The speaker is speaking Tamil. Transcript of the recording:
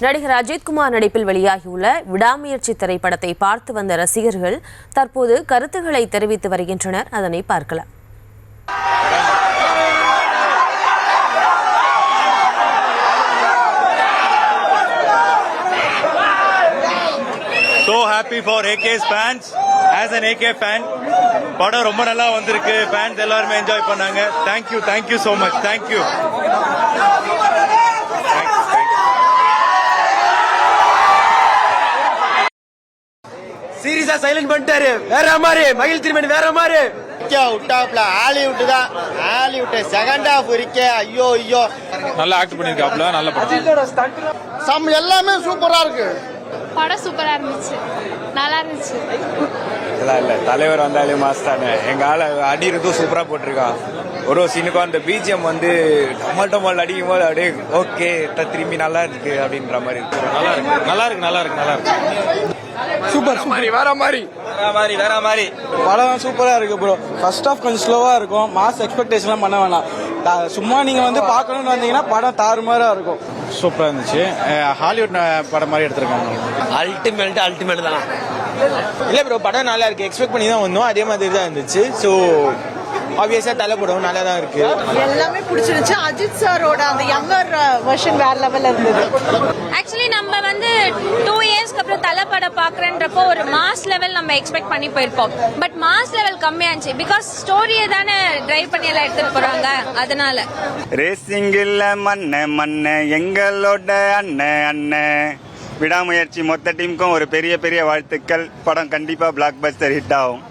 நடிகர் அஜித்குமார் நடிப்பில் வெளியாகியுள்ள விடாமுயற்சி திரைப்படத்தை பார்த்து வந்த ரசிகர்கள் தற்போது கருத்துக்களை தெரிவித்து வருகின்றனர். அதனை பார்க்கலாம். So happy for AK's fans. As an AK fan, படம் ரொம்ப நல்லா வந்திருக்கு. fans எல்லாரும் என்ஜாய் பண்ணாங்க. Thank you so much. Thank you. சீரியஸா சைலண்ட் பண்ணிட்டாரு. வேற மாதிரி மகிழ் திருமணி வேற மாதிரி விட்டாப்ல ஹாலிவுட் தான். ஹாலிவுட் செகண்ட் ஹாஃப் இருக்கே ஐயோ நல்லா ஆக்ட் பண்ணிருக்காப்ல. நல்ல படம். எல்லாமே சூப்பரா இருக்கு. படம் சூப்பரா இருந்துச்சு, நல்லா இருந்துச்சு. இல்ல தலைவர் வந்தாலே மாஸ்தானே. எங்க ஆள அடிக்கிறதும் சூப்பரா போட்டிருக்கான். ஒரு சீனுக்கும் அந்த பிஜிஎம் வந்து டமால் அடிக்கும் போது அப்படியே ஓகே திரும்பி நல்லா இருக்கு அப்படின்ற மாதிரி இருக்கு. நல்லா இருக்கு. சூப்பர் வேற மாதிரி படம் சூப்பரா இருக்கு ப்ரோ. ஃபர்ஸ்ட் ஹாஃப் கொஞ்சம் ஸ்லோவா இருக்கும். மாஸ் எக்ஸ்பெக்டேஷன்லாம் பண்ண வேணாம். சும்மா நீங்க வந்து பார்க்கணும்னு வந்தீங்கன்னா படம் தாறுமாறா இருக்கும். சூப்பரா இருந்துச்சு. ஹாலிவுட் படம் மாதிரி எடுத்திருக்காங்க. அல்டிமேட் தான். இல்ல ப்ரோ படம் நல்லா இருக்கு. எக்ஸ்பெக்ட் பண்ணி தான் வந்தோம். அதே மாதிரி தான் இருந்துச்சு. ஸோ ஆப்வியஸா தலை படம் நல்லா தான் இருக்கு. எல்லாமே பிடிச்சிருந்துச்சு. அஜித் சாரோட அந்த யங்கர் வெர்ஷன் வேற லெவல்ல இருந்தது. ஆக்சுவலி நம்ம வந்து 2 இயர்ஸ்க்கு அப்புறம் தலை படம் பாக்குறன்றப்போ ஒரு மாஸ் லெவல் நம்ம எக்ஸ்பெக்ட் பண்ணி போயிருப்போம். பட் மாஸ் லெவல் கம்மியாச்சு. பிகாஸ் ஸ்டோரியை தானே டிரைவ் பண்ணி எல்லாம் எடுத்துட்டு போறாங்க. அதனால ரேசிங்கில் மண்ண எங்களோட அண்ணன் விடாமுயற்சி மொத்த டீமுக்கும் ஒரு பெரிய வாழ்த்துக்கள். படம் கண்டிப்பா பிளாக் பஸ்டர் ஹிட் ஆகும்.